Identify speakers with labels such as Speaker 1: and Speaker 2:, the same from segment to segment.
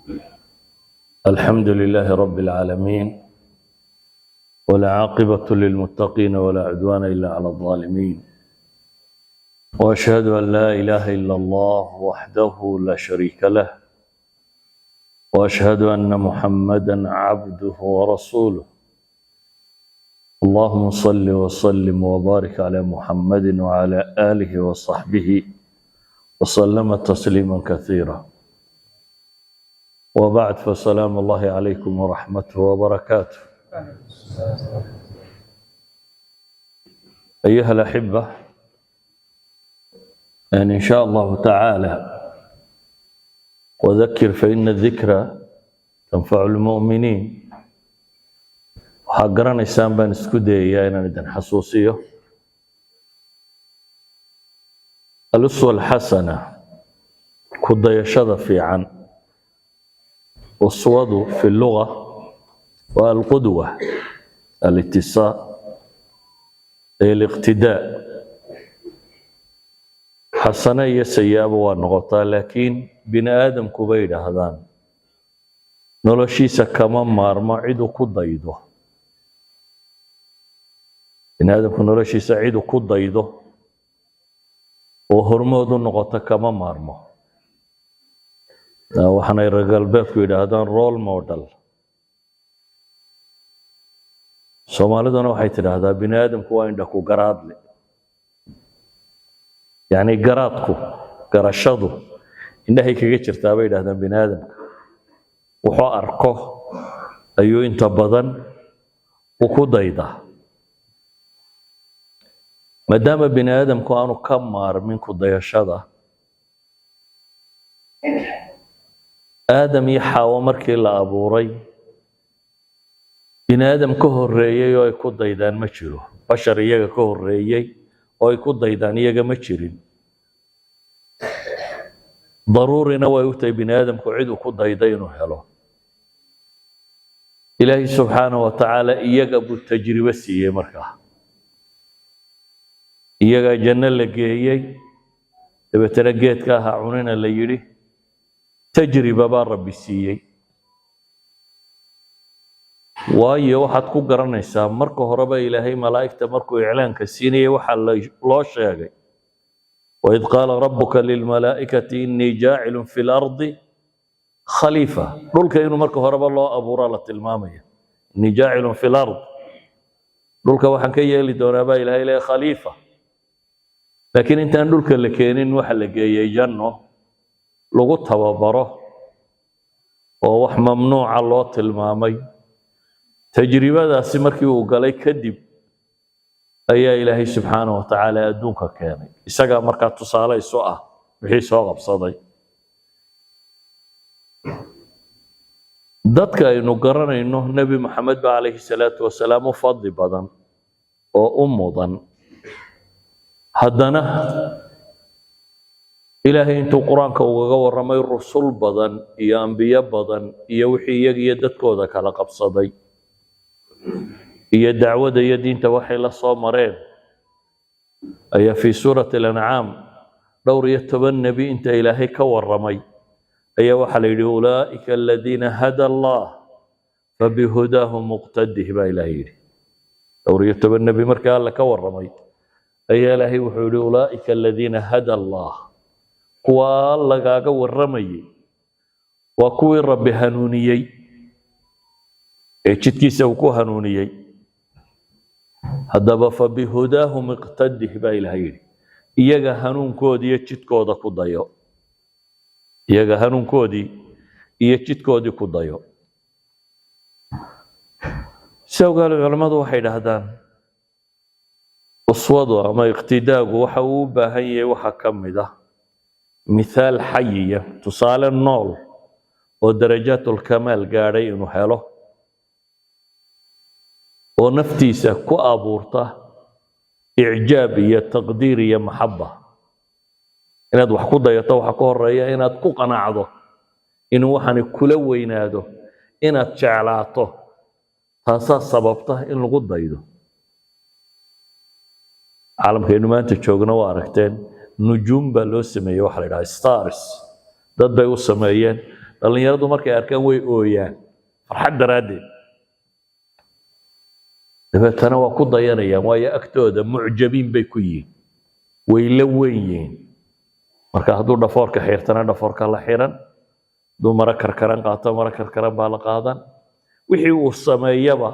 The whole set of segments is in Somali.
Speaker 1: الحمد لله رب العالمين، والعاقبة للمتقين ولا عدوان إلا على الظالمين، وأشهد أن لا إله إلا الله وحده لا شريك له، وأشهد أن محمدا عبده ورسوله. اللهم صل وسلم وبارك على محمد وعلى آله وصحبه وسلم تسليما كثيرا، وبعد، فسلام الله عليكم ورحمته وبركاته. أيها الأحبة، إن شاء الله تعالى وذكر فإن الذكرى تنفع المؤمنين. waxaa garanaysaan baan isku dayayaa inaan idin xasuusiyo al-uswa al-xasana, ku dayashada fiican. uswadu fi lluga waa alqudwa, al-ittisaa, al-iqtidaa. xasano iyo sayaabo waa noqotaa, laakiin bini aadamku bay yidhaahdaan noloshiisa kama maarmo cid uu ku daydo. bini aadamku noloshiisa cid uu ku daydo oo hormood u noqota kama maarmo. waxaanay reer galbeedku yidhaahdaan role model. soomaaliduna waxay tidhaahdaa bini aadamku waa indha ku garaadle. yacni garaadku, garashadu indhahay kaga jirtaa bay yidhahdaan bini aadamka. wuxuu arko ayuu inta badan u ku daydaa. maadaama bini aadamku aanu ka maarmin ku dayashada, aadam iyo xaawo markii la abuuray, bini aadam ka horeeyey oo ay ku daydaan ma jiro. bashar iyaga ka horeeyey oo ay ku daydaan iyaga ma jirin. daruurina way u tahay bini aadamku cid uu ku dayday inuu helo. ilaahay subxaanahu wa tacaala iyaga buu tajribo siiyey. markaa iyagaa janno la geeyey, dabeetana geedka ahaa cunina la yidhi. tajriba baa rabbi siiyey. waayo waxaad ku garanaysaa marka horeba ilaahay malaa'igta markuu iclaanka siinayay waxaa loo sheegay, waid qaala rabbuka lilmalaa'ikati innii jaacilun fi lardi khaliifa. dhulka inuu marka horeba loo abuuraa la tilmaamaya. innii jaacilun fi lard, dhulka waxaan ka yeeli doonaa baa ilaahay leeyahay khaliifa. laakiin intaan dhulka la keenin waxa la geeyey janno lagu tababaro oo wax mamnuuca loo tilmaamay. tajribadaasi markii uu galay kadib ayaa ilaahay subxaanahu wa tacaala adduunka keenay. isagaa markaa tusaale isu ah wixii soo qabsaday. dadka aynu garanayno nebi maxamed ba calayhi salaatu wasalaam u fadli badan oo u mudan. haddana ilaahay intuu qur-aanka ugaga warramay rusul badan iyo ambiyo badan iyo wixii iyaga iyo dadkooda kala qabsaday iyo dacwada iyo diinta waxay la soo mareen, ayaa fii suurati al-ancaam 12 nebi inta ilaahay ka warramay ayaa waxaa la yidhi ulaa'ika aladiina hada allah fabihudaahu muqtadih baa ilaahay yidhi. 12 nebi markaa alla ka warramay ayaa ilaahay wuxuu yidhi ulaa'ika aladiina hada allah. kuwaa lagaaga warramayay waa kuwii rabbi hanuuniyey ee jidkiisa uu ku hanuuniyey. haddaba fabihudaahu muqtadih baa ilaahay yidhi. iyaga hanuunkoodii iyo jidkooda ku dayo. iyaga hanuunkoodii iyo jidkoodii ku dayo. si ogaale culimmadu waxay dhahdaan uswadu ama iqtidaagu waxa uu u baahan yahay waxa ka mid ah mithaal xayiya, tusaale nool oo darajaatulkamaal gaadhay inuu helo, oo naftiisa ku abuurta icjaab iyo taqdiir iyo maxaba. inaad wax ku dayato waxa ka horeeya inaad ku qanacdo inuu waxani kula weynaado, inaad jeclaato. taasaa sababta in lagu daydo. caalamkaynu maanta joogna waa aragteen nujuum baa loo sameeyey, waxa la yidhaha stars. dad bay u sameeyeen dhalinyaradu markay arkaan way ooyaan farxad daraaddeed dabeetana waa ku dayanayaan waayo agtooda mucjabiin bay ku yihiin way la weyn yihiin marka hadduu dhafoorka xirtana dhafoorka la xiran hadduu mara karkaran qaato mara karkaran baa la qaadan wixii uu sameeyaba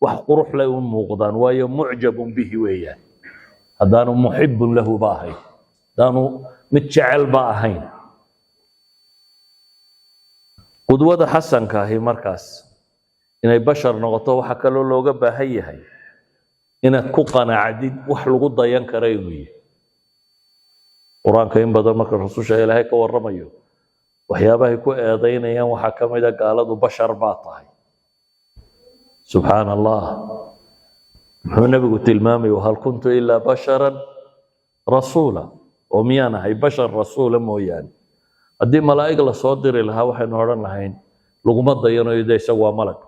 Speaker 1: wax qurux leh u muuqdaan waayo mucjabun bihi weeyaan haddaanu muxibun lahu ba ahayn haddaanu mid jecel ba ahayn qudwada xasanka ahi markaas inay bashar noqoto waxa kaloo looga baahan yahay inaad ku qanacdid wax lagu dayan kara inuu yahay qur-aanka in badan marka rasuusha ilaahay ka warramayo waxyaabahay ku eedaynayaan waxaa ka mid a gaaladu bashar baa tahay subxaana allah muxuu nabigu tilmaamay hal kuntu ilaa basharan rasuula oo miyaan ahay bashar rasuula mooyaane haddii malaa'ig la soo diri lahaa waxaynu odhan lahayn laguma dayanayo de isagu waa malag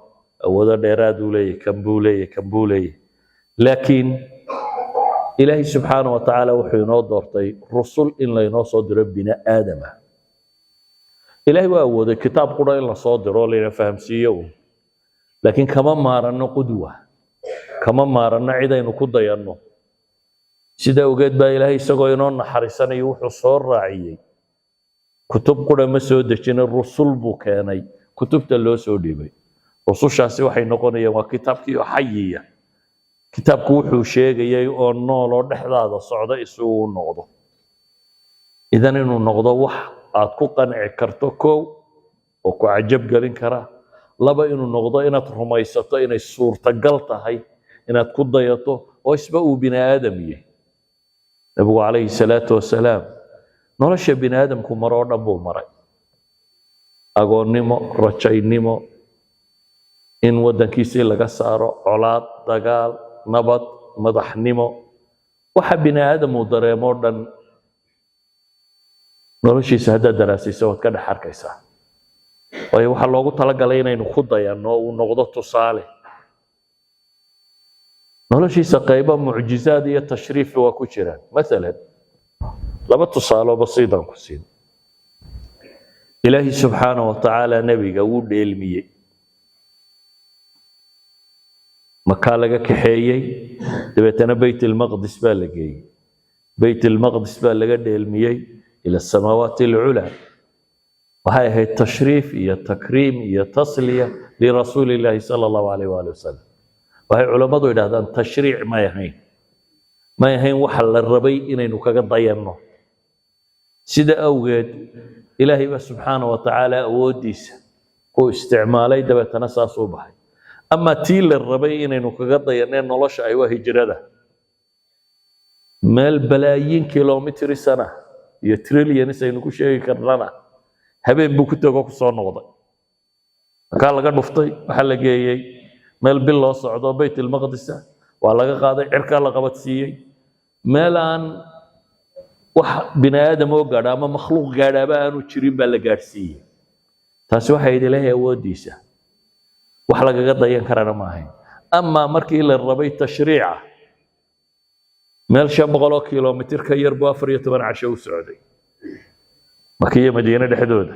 Speaker 1: awoodo dheeraad uu leeyahy kan buu leeyahy kan buu leeyahy laakiin ilaahay subxaana wa tacaala wuxuu inoo doortay rusul in laynoo soo diro bini aadama ilaahay waa awooday kitaab qura in la soo diro layna fahamsiiyo laakiin kama maaranno qudwa kama maaranno cidaynu ku dayanno sida ogeed baa ilaahay isagoo inoo naxariisanayo wuxuu soo raaciyey kutub qura ma soo dejinin rusul buu keenay kutubta loo soo dhiibay rusushaasi waxay noqonayaan waa kitaabkii oo xayiya kitaabku wuxuu sheegayay oo nool oo dhexdaada socda isugu noqdo idan inuu noqdo wax aad ku qanci karto kow oo ku cajab gelin kara laba inuu noqdo inaad rumaysato inay suurtagal tahay inaad ku dayato oo isba uu bini aadam yahay nabigu calayhi salaatu wasalaam nolosha bini aadamku maroo dhan buu maray agoonnimo rajaynimo in waddankiisii laga saaro colaad dagaal nabad madaxnimo waxa bini aadam uu dareemoo dhan noloshiisa haddaad daraasayso waad ka dhex arkaysaa waayo waxaa loogu talagalay inaynu ku dayanno uu noqdo tusaale noloshiisa qaybo mucjizaad iyo tashriifi waa ku jiraan maalan laba tusaalo basiidan ku siin ilaahi subxaana wa tacaala nebiga wuu dheelmiyey makaa laga kaxeeyey dabeetana bayt ilmaqdis baa la geeyey bayt ilmaqdis baa laga dheelmiyey ila asamaawaati alculaa waxay ahayd tashriif iyo takriim iyo tasliya lirasuuli illaahi sala allahu calayh waali wasalam waxay culammadu yidhahdaan tashriic may ahayn waxa la rabay inaynu kaga dayanno sida awgeed ilaahay baa subxaana wa tacaala awooddiisa ku isticmaalay dabeetana saas u baxay ama tii la rabay inaynu kaga dayaneen nolosha ay waa hijrada meel balaayiin kilomitri sana iyo trillions aynu ku sheegi karnana habeen buu ku tego ku soo noqday markaa laga dhuftay waxaa la geeyey meel bil loo socdo bayt ilmaqdisa waa laga qaaday cirkaa la qabadsiiyey meel aan wax bini aadam oo gaadha ama makhluuq gaadhaaba aanu jirin baa la gaadhsiiyey taasi waxay yidhi ilaahay awooddiisa wax lagaga dayan karana ma ahayn amaa markii la rabay tashriica meel 500 kilomitir ka yar buu 14 casho u socday makiya madiina dhexdooda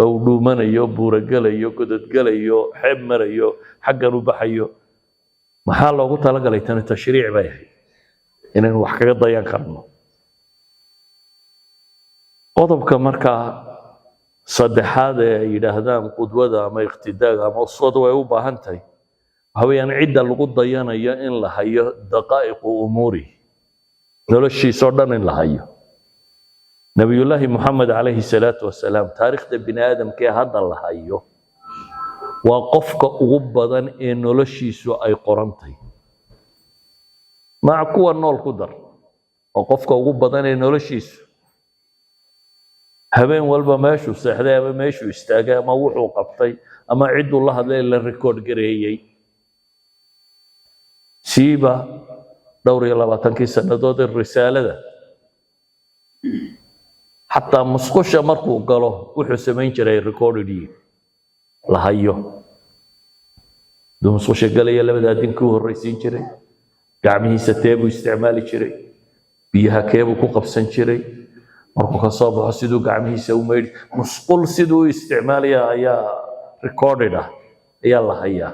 Speaker 1: oo dhuumanayo buuragalayo godadgalayo xeeb marayo xaggan u baxayo maxaa loogu talagalay tan tashriic bay ahayd inaan wax kaga dayan karno qodobka markaa saddexaad ee ay yidhaahdaan qudwada ama iqtidaaga ama uswada way u baahan tahay waxa weeyaan cidda lagu dayanayo in la hayo daqaa'iqu umuuri noloshiisoo dhan in la hayo nabiyullaahi moxamed calayhi salaatu wasalaam taariikhda bini aadamkee hadda la hayo waa qofka ugu badan ee noloshiisu ay qorantahay maca kuwa nool ku dar oo qofka ugu badan ee noloshiisu habeen walba meeshuu seexday ama meeshuu istaagay ama wuxuu qabtay ama cidduu la hadlay la rikoodh gareeyey siiba 22 sannadood ee risaalada xataa musqusha markuu galo wuxuu samayn jiray recording la hayo duu musqusha galaya labada dinkii u horeysiin jiray gacmihiisa teebu isticmaali jiray biyaha keebu ku qabsan jiray markuu ka soo baxo siduu gacmihiisa u meydhi musqul siduu u isticmaalaya ayaa recorded ah ayaa la hayaa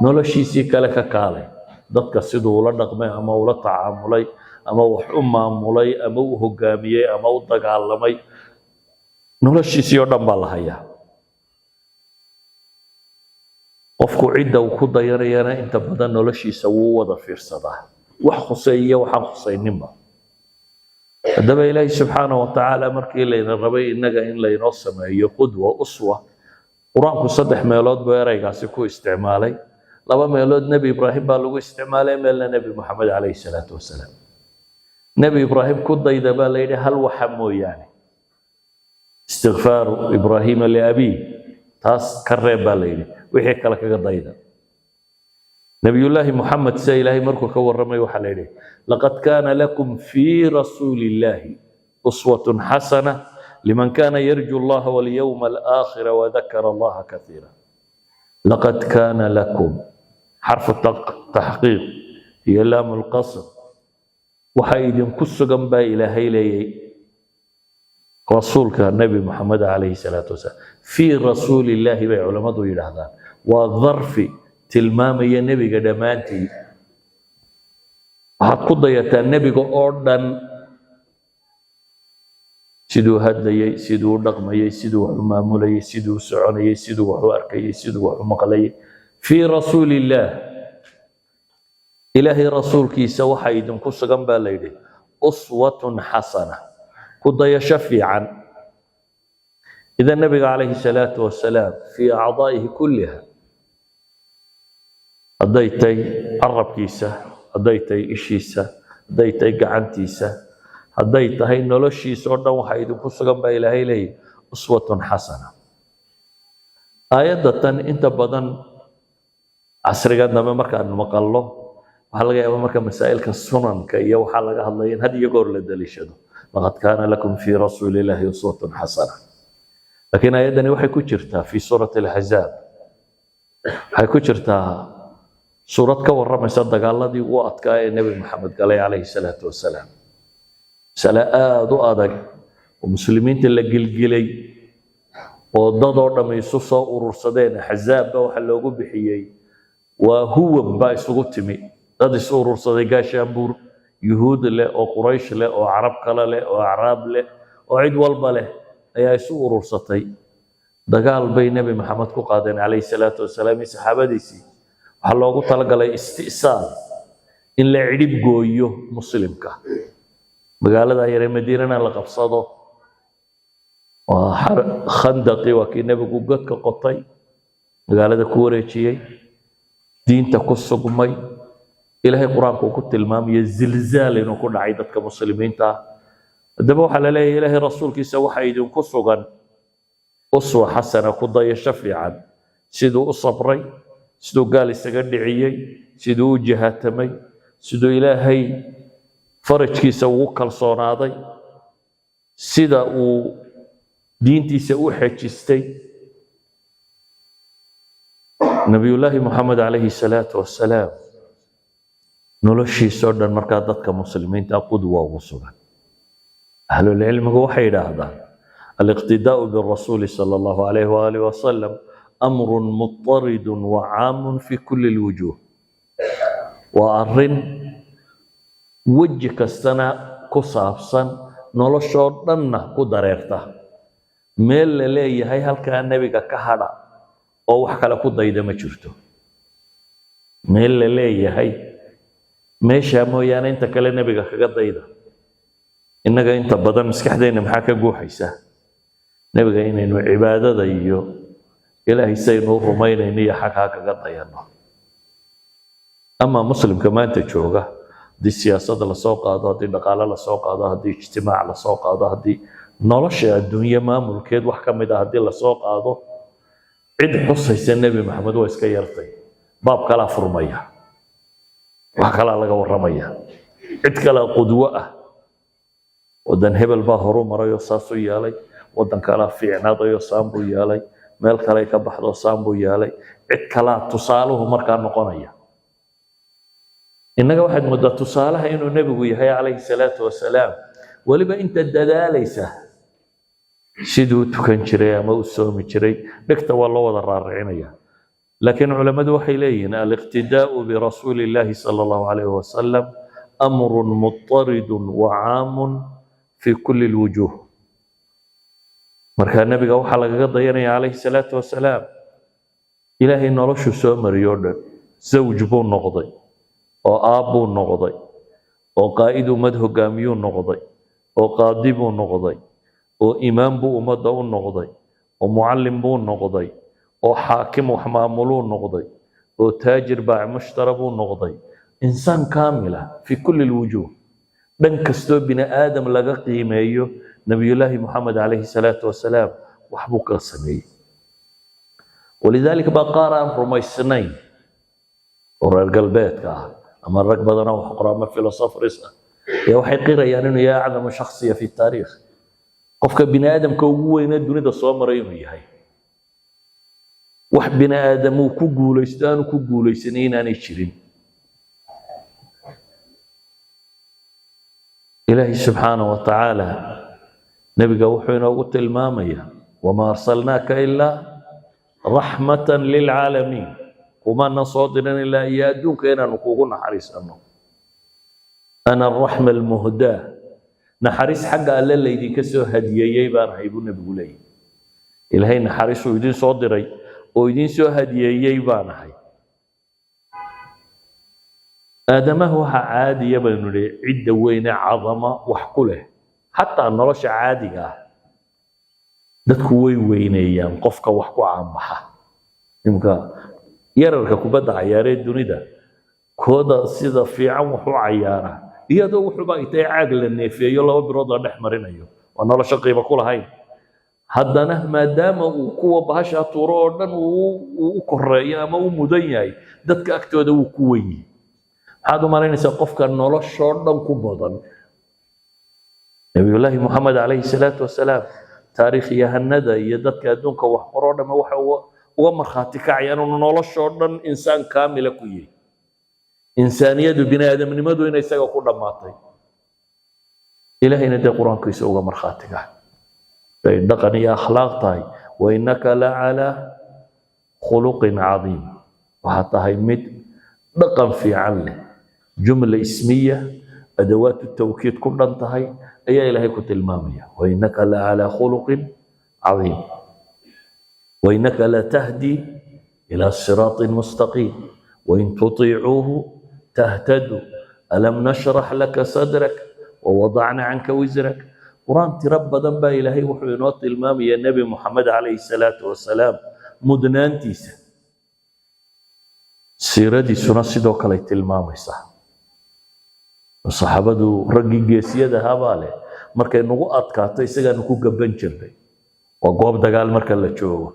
Speaker 1: noloshiisii kale ka kaalay dadka siduu ula dhaqmay ama ula tacaamulay ama wax u maamulay ama u hogaamiyey ama u dagaalamay noloshiisii oo dhan baa la hayaa qofku cidda uu ku dayanayana inta badan noloshiisa wuu wada fiirsadaa wax khuseeya waxaan khusayninba haddaba ilaahi subxaanahu watacaala markii layna rabay innaga in laynoo sameeyo qudwa uswa qur-aanku 3 meelood buu eraygaasi ku isticmaalay 2 meelood nebi ibraahim baa lagu isticmaalay meelna nebi moxamed calayhi salaatu wasalaam nebi ibraahim ku dayda baa la yidhi hal waxa mooyaane istikfaaru ibraahiima liabiih taas ka reeb baa la yidhi wixii kale kaga dayda nabiyullaahi moxamed se ilaahay markuu ka warramay waxaa la yidhi laqad kaana lakum fii rasuuli illaahi uswatun xasana liman kaana yarju allaha walyawma alaakhira wadakara allaha kaiira laqad kaana lakum xarfu taxqiiq iyo laamu lqasr waxa idinku sugan baa ilaahay leeyay rasuulka nebi moxamed calayhi salaatu wasalaam fii rasuuli illaahi bay culammadu yidhaahdaan waa dharfi tilmaamaya nebiga dhammaantii waxaad ku dayataa nebiga oo dhan siduu hadlayey siduu u dhaqmayey siduu wax u maamulayey siduu u soconayey siduu wax u arkayey siduu wax u maqlayey fii rasuuli illaah ilaahay rasuulkiisa waxa idinku sugan baa la yidhi uswatun xasana ku dayasho fiican idan nebiga calayhi salaatu wasalaam fii acdaa'ihi kulliha hadday tahay carabkiisa hadday tahay ishiisa hadday tahay gacantiisa hadday tahay noloshiisa oo dhan waxa idinku sugan baa ilaahay leeyahy uswatun xasana aayadda tan inta badan casriga dambe markaan maqallo waxaa laga yaabaa marka masaa'ilka sunanka iyo waxaa laga hadlaya in had iyo goor la daliishado laqad kaana lakum fii rasuuli illaahi uswatun xasana laakiin aayaddani waxay ku jirtaa fii suurati alxazaab waxay ku jirtaa suurad ka warramaysa dagaaladii ugu adkaa ee nebi maxamed galay calayhi salaatu wasalaam masale aada u adag oo muslimiinta la gilgilay oo dadoo dhamm isu soo urursadeen axzaabba waxa loogu bixiyey waa huwan baa isugu timi dad isu urursaday gaashaanbuur yuhuud leh oo quraysh leh oo carab kale leh oo acraab leh oo cid walba leh ayaa isu urursatay dagaal bay nebi maxamed ku qaadeen calayhi salaatu wasalaam iyo saxaabadiisii waxaa loogu talagalay isti'saal in la cidhib gooyo muslimka magaalada yaree madiinana la qabsado waa khandaqi waa kii nebigu godka qotay magaalada ku wareejiyey diinta ku sugmay ilaahay qur-aanku ku tilmaamayo zilzaal inuu ku dhacay dadka muslimiinta haddaba waxaa la leeyahay ilaahay rasuulkiisa waxa idinku sugan uswa xasana ku dayasho fiican siduu u sabray siduu gaal isaga dhiciyey siduu u jihaatamay siduu ilaahay farajkiisa ugu kalsoonaaday sida uu diintiisa u xejistay nabiyullaahi moxamed calayhi salaatu wasalaam noloshiisoo dhan markaa dadka muslimiinta qudwa ugu sugan ahlulcilmigu waxay yidhaahdaan aliqtidaa'u birasuuli sala allahu calayhi waaalih wasalam amrun mutaridun wa caamun fi kulli lwujuuh waa arrin weji kastana ku saabsan noloshoo dhanna ku dareerta meel la leeyahay halkaa nebiga ka hadha oo wax kale ku dayda ma jirto meel la leeyahay meeshaa mooyaane inta kale nebiga kaga dayda innaga inta badan maskaxdeenna maxaa ka guuxaysa nebiga inaynu cibaadada iyo ilaahay saynu u rumaynayno iyo xaghaa kaga dayanno ama muslimka maanta jooga haddii siyaasadda lasoo qaado haddii dhaqaale lasoo qaado haddii ijtimaac lasoo qaado haddii nolosha adduunye maamulkeed wax ka mid ah haddii lasoo qaado cid xusaysa nebi maxamed waa iska yartay baab kalaa furmaya wax kalaa laga warramaya cid kalaa qudwo ah waddan hebel baa horu marayoo saasuu yeelay waddan kalaa fiicnaadayoo saan buu yeelay meel kaley ka baxdoo saan buu yeelay cid kalaa tusaaluhu markaa noqonaya innaga waxaad moodaa tusaalaha inuu nebigu yahay calayhi salaatu wasalaam ولبا أنت الدلاليسة سيدو تكن جري أما أسومي جري نكتا والله وضع الرارعينية لكن علماء وحي لين الاقتداء برسول الله صلى الله عليه وسلم أمر مضطرد وعام في كل الوجوه مركا النبي وحا لغا دينيا عليه الصلاة والسلام إلهي نولشو سو مريودن زوج بو نقضي أو آب بو نقضي أو قائد مد هجاميو نقضي أو قاضي بو نقضي أو إمام بو أمد نقضي أو معلم بو نقضي أو حاكم وحماملو نقضي أو تاجر باع مشترى بو نقضي إنسان كاملة في كل الوجوه دن كستو بن آدم لغا قيميو نبي الله محمد عليه الصلاة والسلام وحبوك السمي ولذلك بقارا رميسنين ورا القلبات كاه أما الركبة دنا وحقرا ما فيلسوف رسا يا وحي قيرة يعني يا أعظم شخصية في التاريخ قفك بني آدم كوين الدنيا دا صوم ريمي هاي وح بني آدم وكوغوليستان وكوغوليسنين أنا يشرين إلهي سبحانه وتعالى نبي وحينا وقت المامية وما أرسلناك إلا رحمة للعالمين وما نصادنا إلا إيادوك إنا نكوغنا حريص أنه أنا الرحمة المهداة نحريص حقا ألا اللي يدي كسو هديي بان هيبون بقولي إلهي نحريص ويدين صادري ويدين سو هديي بان هي آدمه عادي يبنو لي عدة وين عظمة وحكله حتى نرش عادي dadku way weyneeyaan qofka wax ku caanbaxa imka yararka kubadda ciyaaree dunida kooda sida fiican wax u ciyaara iyadoo wuxuu baa intay caag la neefeeyo laba birood la dhex marinayo waa nolosha qiimo ku lahayn haddana maadaama uu kuwa bahasha tuuro oo dhan uu koreeyo ama uu mudan yahay dadka agtooda uu ku weyn yahay waxaad u malaynaysaa qofka noloshoo dhan ku badan nabiyullaahi maxamed calayhi salaatu wasalaam تاريخ يهندا يدك أدونك وحقرنا ما هو ومرخاتي كعيان ونولشون إنسان كامل كوي إنسانية بني آدم من مدو إن يسوع كل ماطي إلهي ندى القرآن كيسوع مرخاتي كع فإنك أخلاق طاي وإنك لعلى خلق عظيم وحتى هاي مد رقم في عله جملة اسمية أدوات التوكيد كلها انتهي أي إلهي كنت المامية وإنك لعلى خلق عظيم وإنك لتهدي إلى صراط مستقيم وإن تطيعوه تهتدوا ألم نشرح لك صدرك ووضعنا عنك وزرك قرآن تربى ذنب إلهي وحينات المامية النبي محمد عليه الصلاة والسلام مدنان تيسا سيردي سنصدوك ليت المامي صح الصحابة رجي جيسية هاباله مركي نقو أتكاتو يسجى نقو جبن جربي وقواب دجال مركي اللي تشوفه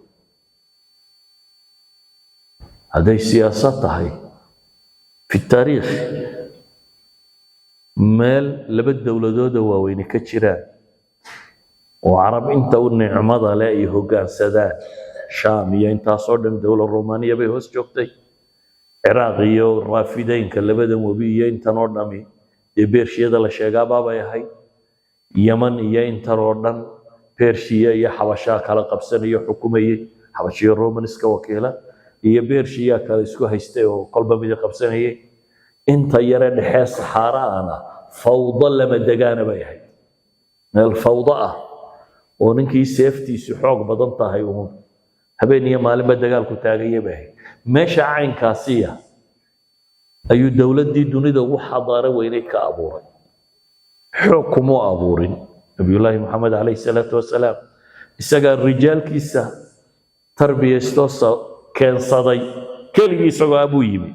Speaker 1: هذه السياسات هاي في التاريخ مال لبد دولة دودة وين كتيران وعرب انت والنعمة لا يهجان سدان شامية انت صordن الدولة الرومانية بيهوس جوكتي عراقية والرافدين كاللبدا وبيا انت نورنامي بيرشيدا لا شيغا بابا yahay Yaman iyo inta roodhan Persia iyo Xabasha kala qabsanay xukumayay Xabashiyo Romanska wakiila iyo Persia kala isku haystay oo qalba mid qabsanayay inta yara dhaxay Saharaana fawda lama dagaana bay ahayd meel fawda ah oo ninkii safety-si xoog badan tahay oo habeeniyo maalinba dagaalku taagayay bay meesha caynkaasiya ayuu dawladii dunida ugu xadaara weyneyd ka abuuray xukumo abuurin nabiyullaahi maxamed calayhi salaatu wasalaam isaga rijaalkiisa tarbiyaysto keensaday keligii isagoo abuu yimi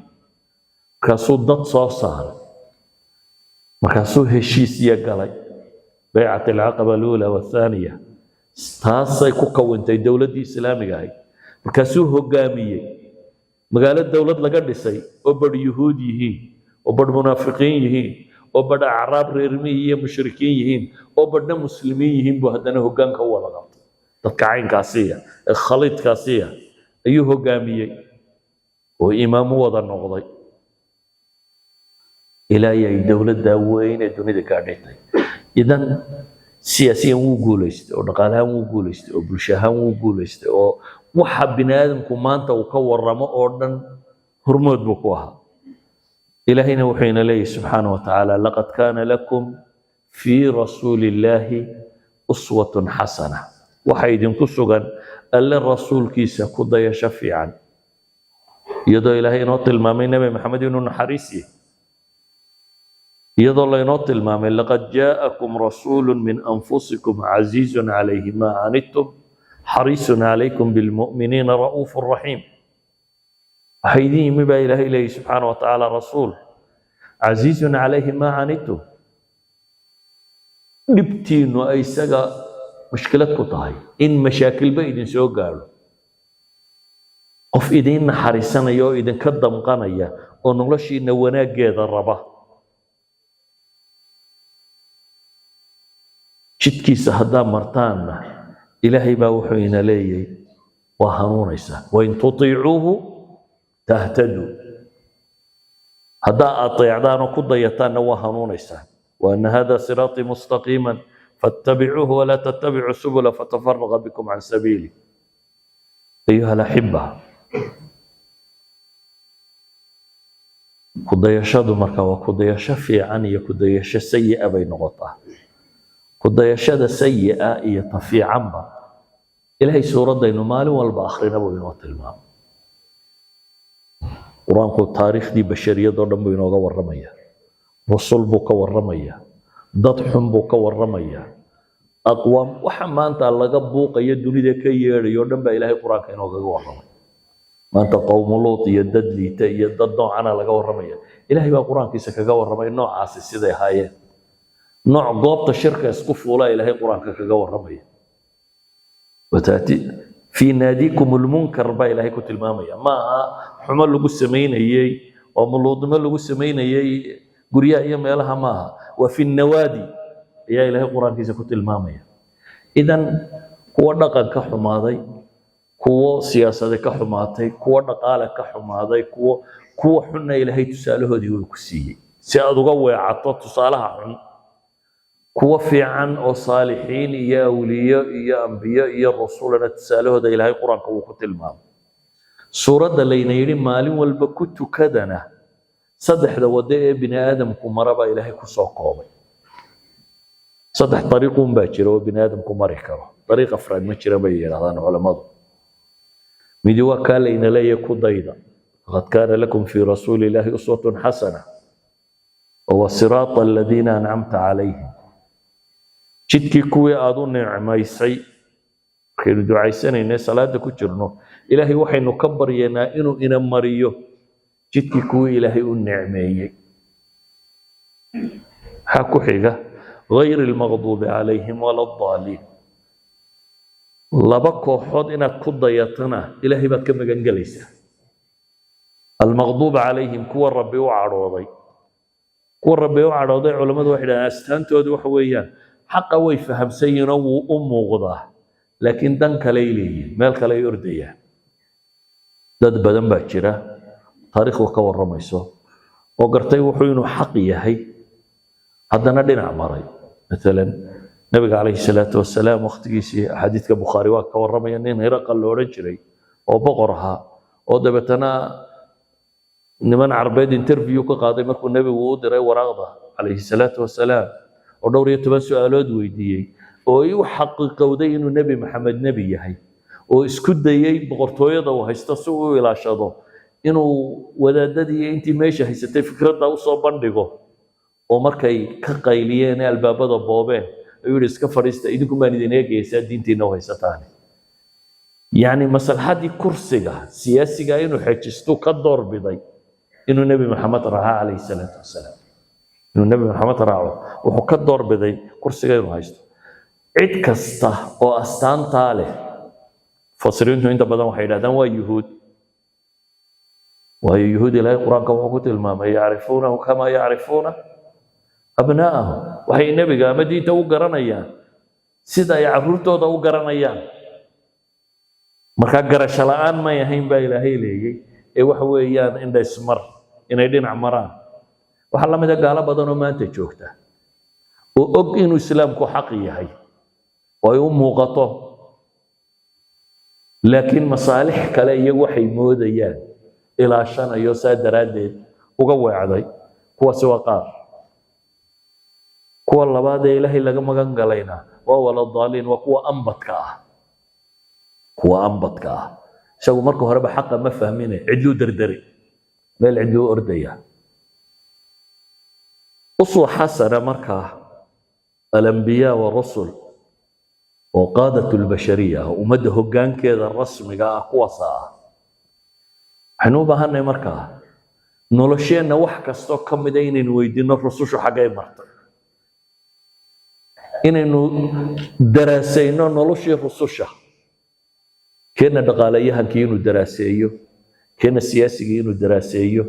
Speaker 1: markaasuu dad soo saaray markaasuu heshiisiya galay baycat alcaqaba aluula wathaaniya taasay ku kawintay dowladdii islaamiga ahayd markaasuu hogaamiyey magaalo dawlad laga dhisay oo bad yuhuud yihiin oo bad munaafiqiin yihiin oo bad acraab reermi iyo mushrikiin yihiin oo badna muslimiin yihiin buu haddana hoggaanka u wada qabtay dadka caynkaasiya ee khaliidkaasiya ayuu hogaamiyey oo imaam u wada noqday ilaa ay dawladda weyn ee dunida ka dhigtay idan siyaasiyan wuu guulaystay oo dhaqaalahaan wuu guulaystay oo bulshahaan wuu guulaystay oo waxa bini aadamku maanta uu ka warramo oo dhan hormood buu ku ahaa ilaahayna wuxuu ina leeyahay subxaanahu wa tacaala laqad kaana lakum fii rasuulillaahi uswatun xasana waxa idinku sugan alle rasuulkiisa ku dayasho fiican iyadoo ilaahay inoo tilmaamay nabi maxamed inuu naxariis yahay iyadoo laynoo tilmaamay laqad jaa'akum rasuulun min anfusikum casiizun calayhi maa canidtum xariisun calaykum bilmu'miniina ra'uufu raxiim waxaa idin yimi baa ilaahay leeyahy subxaana wa tacaala rasuul casiizun calayhi maa canidtum dhibtiinnu ay isaga mushkilad ku tahay in mashaakilba idin soo gaadho qof idiin naxariisanaya oo idinka damqanaya oo noloshiina wanaaggeeda raba jidkiisa haddaa martaanna ilaahay baa wuxuu ina leeyahay waa hanuunaysaa wain tutiicuuhu tahtaduu haddaa ateecdaan oo ku dayataanna waa hanuunaysaa waana hada siraatii mustaqiiman fattabicuuhu walaa tattabicuu subula fatafaraqa bikum can sabiili ayuha alaxiba kudayashadu marka waa kudayasho fiican iyo kudayasho sayi'a bay noqotaa kudayashada sayi'a iyo ta fiicanba ilaahay suuraddaynu maalin walba akhrina buu inoo tilmaamay qur-aanku taariikhdii bashariyadoo dhan buu inooga warramaya rusul buu ka warramaya dad xun buu ka warramaya aqwaam waxa maanta laga buuqaya dunida ka yeedhayo dhan baa ilaahay qur-aanka inoogaga warramay maanta qowmu luut iyo dad liita iyo dad noocana laga warramaya ilaahay baa qur-aankiisa kaga warramay noocaasi siday ahaayeen nooc goobta shirka isku fuulaa ilaahay qur-aanka kaga warramaya wataati fii naadiikum lmunkar baa ilaahay ku tilmaamaya maaha xumo lagu samaynayey oo muluudnimo lagu samaynayey guryaha iyo meelaha maaha waa fi nawaadi ayaa ilaahay qur-aankiisa ku tilmaamaya idan kuwa dhaqan ka xumaaday kuwo siyaasade ka xumaatay kuwo dhaqaale ka xumaaday kuwa xunna ilaahay tusaalahoodii uu ku siiyey si aad uga weecato tusaalaha xun kuwa fiican oo saalixiin iyo awliyo iyo ambiyo iyo rasulana tusaalahooda ilaahay qur-aanka uu ku tilmaamay suuradda layna yidhi maalin walba ku tukadana saddexda waddo ee bini aadamku maraba ilaahay ku soo koobay saddex dariiqun baa jira oo bini aadamku mari karo dariiq afraad ma jira bay yidhahdaan culammadu midi waa kaa layna leeyahay ku dayda laqad kaana lakum fii rasuuli illaahi uswatun xasana wa siraata aladiina ancamta calayhim jidkii kuwii aad u nicmaysay markaynu ducaysanayna salaada ku jirno ilaahay waxaynu ka baryaynaa inuu ina mariyo jidkii kuwii ilaahay u nicmeeyey maxaa ku xiga غayr almaqduubi calayhim wala addaaliin laba kooxood inaad ku dayatana ilaahay baad ka magan gelaysaa almaqduuba calayhim kuwa rabbi u cadhooday culammadu waxay dhahaan astaantoodu waxa weeyaan xaqa way fahamsan yihiin oo wuu u muuqdaa laakiin dan kaley leeyihin meel kale ay ordayaan dad badan baa jira taariikhdu ka warramayso oo gartay wuxuu inuu xaq yahay haddana dhinac maray maalan nabiga calayhi salaatu wasalaam waqtigiisii xadiidka bukhaari waa ka warramaya nin hiraqal la odhan jiray oo boqor ahaa oo dabeetana niman carbeed interview ka qaaday markuu nebigu u diray waraaqda calayhi salaatu wasalaam oo dhowr iyo 10 su'aalood weydiiyey oo ay u xaqiiqowday inuu nebi maxamed nebi yahay oo isku dayay boqortooyada uu haysto si uu u ilaashado inuu wadaadadii intii meesha haysatay fikradda u soo bandhigo oo markay ka qayliyeen albaabada boobeen ayuu yidhi iska fadhiista idinku baan idin eegaysaa diintiina u haysataan yacni maslaxaddii kursiga siyaasiga inuu xejisto ka doorbiday inuu nebi maxamed raaca calayhi salaatu wasalaam inuu nebi maxamed raaco wuxuu ka doorbiday kursiga inuu haysto cid kasta oo astaantaa leh fasiriintu inta badan waxay yidhahdaan waa yuhuud waayo yuhuud ilaahay qur-aanka wuxuu ku tilmaamay yacrifuunahu kamaa yacrifuuna abnaa'ahum waxay nebiga ama diinta u garanayaan sida ay carruurtooda u garanayaan markaa garasho la'aan may ahayn baa ilaahay leeyay ee waxa weeyaan indhaysmar inay dhinac maraan waxaa la mid a gaalo badan oo maanta joogta وأوج إنه إسلامك حقي هي ويوم موقته لكن مصالح كلا يوحي موديان إلى شان يوساد رادد وقوي علي هو سواقار هو الله بعد إلهي لقى مجان قلينا وهو الضالين وهو أنبتك هو أنبتك شو مركو هرب حقا ما فهمينه عدلو دردري ما عدلو أردية أصل حسنة مركا الأنبياء والرسل وقادة البشرية ومده كان كذا الرسم جاء قوصا حنوبة هني مركا نولشينا وحكا ستو كم دين ويدين الرسول شو حاجة مرت إنه دراسينا نولشي الرسول كنا دقاليها كينو دراسيو كنا سياسيين دراسيو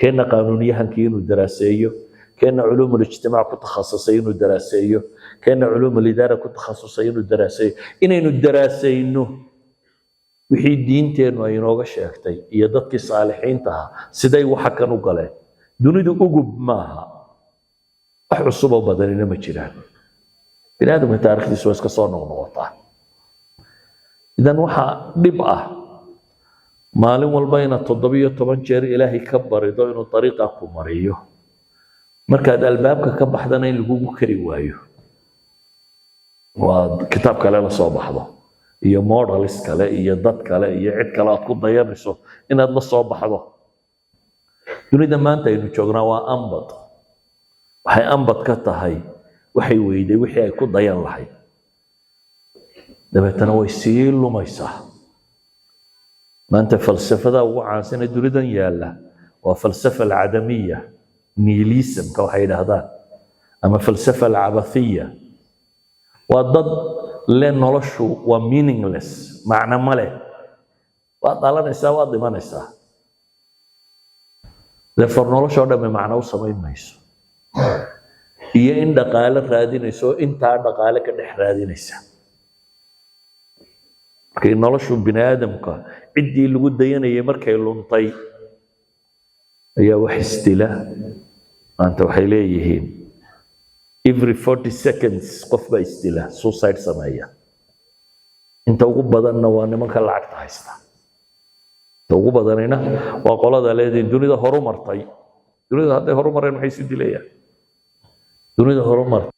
Speaker 1: كنا قانونيها كينو دراسيو كنا علوم الاجتماع كتخصصين دراسيو كنا علوم الإدارة كتخصصين دراسيو إنه الدراسينو وحي دينتين وينوغا شاكتي يددك صالحين تها سيداي وحكانو قلين دونيدو أقب ماها أحرصوا بدننا ما جيران بني آدم تاريخ دي سويس كصونو نوطا إذن وحا دبعة مالين والبين 7 jeer إلهي كبر يدو إنو طريقة كمريو markaad albaabka ka baxdana in lagu kari waayo waa kitaab kale la soo baxdo iyo models kale iyo dad kale iyo cid kale aad ku dayanayso inaad la soo baxdo dunida maanta aynu joognaa waa ambad waxay ambad ka tahay waxay weyday wixii ay ku dayan lahayd dabeetana way sii lumaysaa maanta falsafada ugu caansan ee dunidan yaalla waa falsafa alcadamiya نيليسم كوحيد هذا أما فلسفة العبثية وضد لين نلشوا ومينينغلس معنى ماله وطالع نسا وضد ما نسا لفر نلشوا ده بمعنى وسمين ميسو هي إن دقالة رادي نسو إن تار دقالة كده رادي نسا كي نلشوا بني آدم كا عدي اللي قد دينا يمر كي لنطي هي وحستله أنت وحيليهين every 40 seconds قف باستيلا suicide سمايا أنت وقب بدنا وانا ما كان لعقت هايستا توقب بدنا وقال هذا الذي الدنيا هرو مرتاي الدنيا هذا هرو مرين حيث دليا الدنيا هرو مرتاي